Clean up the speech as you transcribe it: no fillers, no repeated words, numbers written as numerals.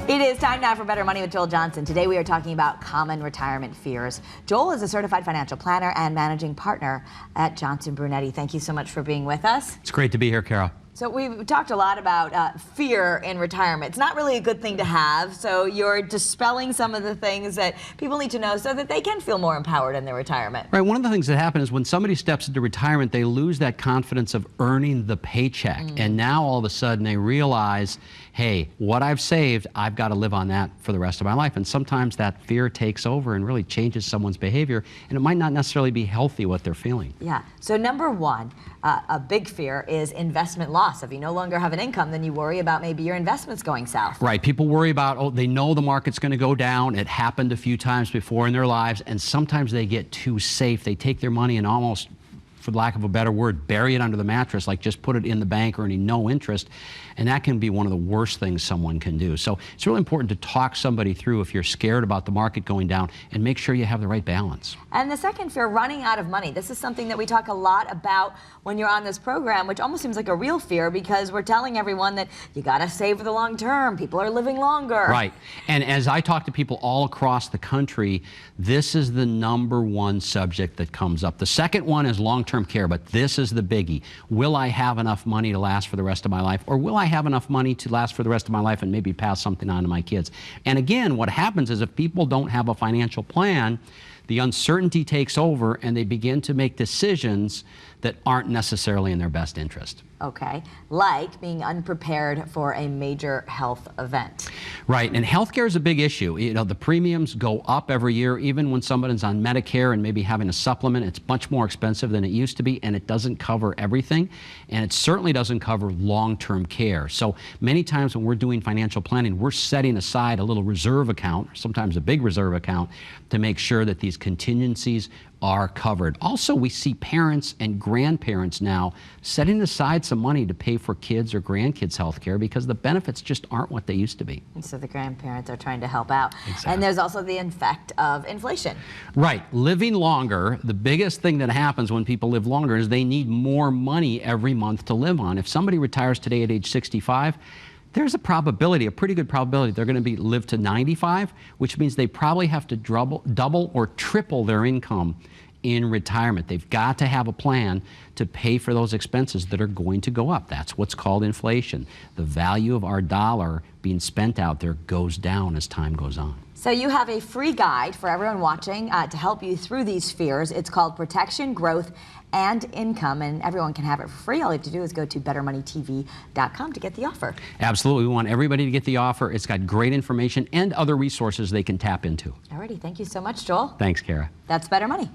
It is time now for Better Money with Joel Johnson. Today we are talking about common retirement fears. Joel is a certified financial planner and managing partner at Johnson Brunetti. Thank you so much for being with us. It's great to be here, Carol. So we've talked a lot about fear in retirement. It's not really a good thing to have, so you're dispelling some of the things that people need to know so that they can feel more empowered in their retirement. Right, one of the things that happens is when somebody steps into retirement, they lose that confidence of earning the paycheck. And now all of a sudden they realize, hey, what I've saved, I've got to live on that for the rest of my life. And sometimes that fear takes over and really changes someone's behavior, and it might not necessarily be healthy what they're feeling. Yeah, so number one, a big fear is investment loss. If you no longer have an income, then you worry about maybe your investments going south. Right, people worry about, oh, they know the market's going to go down. It happened a few times before in their lives, and sometimes they get too safe. They take their money and almost, for lack of a better word, bury it under the mattress, like just put it in the bank earning no interest. And that can be one of the worst things someone can do. So it's really important to talk somebody through if you're scared about the market going down and make sure you have the right balance. And the second fear, running out of money. This is something that we talk a lot about when you're on this program, which almost seems like a real fear because we're telling everyone that you got to save for the long term. People are living longer. Right. And as I talk to people all across the country, this is the #1 subject that comes up. The second one is long-term care, but this is the biggie. Will I have enough money to last for the rest of my life, or will I have enough money to last for the rest of my life and maybe pass something on to my kids? And again, what happens is if people don't have a financial plan, the uncertainty takes over and they begin to make decisions that aren't necessarily in their best interest. Okay, like being unprepared for a major health event. Right, and healthcare is a big issue. You know, the premiums go up every year. Even when someone's on Medicare and maybe having a supplement, it's much more expensive than it used to be, and it doesn't cover everything, and it certainly doesn't cover long-term care. So many times when we're doing financial planning, we're setting aside a little reserve account, sometimes a big reserve account, to make sure that these contingencies are covered. Also, we see parents and grandparents now setting aside some money to pay for kids or grandkids' health care because the benefits just aren't what they used to be. And so the grandparents are trying to help out. Exactly. And there's also the effect of inflation. Right. Living longer, the biggest thing that happens when people live longer is they need more money every month to live on. If somebody retires today at age 65, there's a probability, a pretty good probability, they're going to live to 95, which means they probably have to double or triple their income in retirement. They've got to have a plan to pay for those expenses that are going to go up. That's what's called inflation. The value of our dollar being spent out there goes down as time goes on. So you have a free guide for everyone watching to help you through these fears. It's called Protection, Growth, and Income, and everyone can have it for free. All you have to do is go to bettermoneytv.com to get the offer. Absolutely. We want everybody to get the offer. It's got great information and other resources they can tap into. Alrighty, thank you so much, Joel. Thanks, Kara. That's Better Money.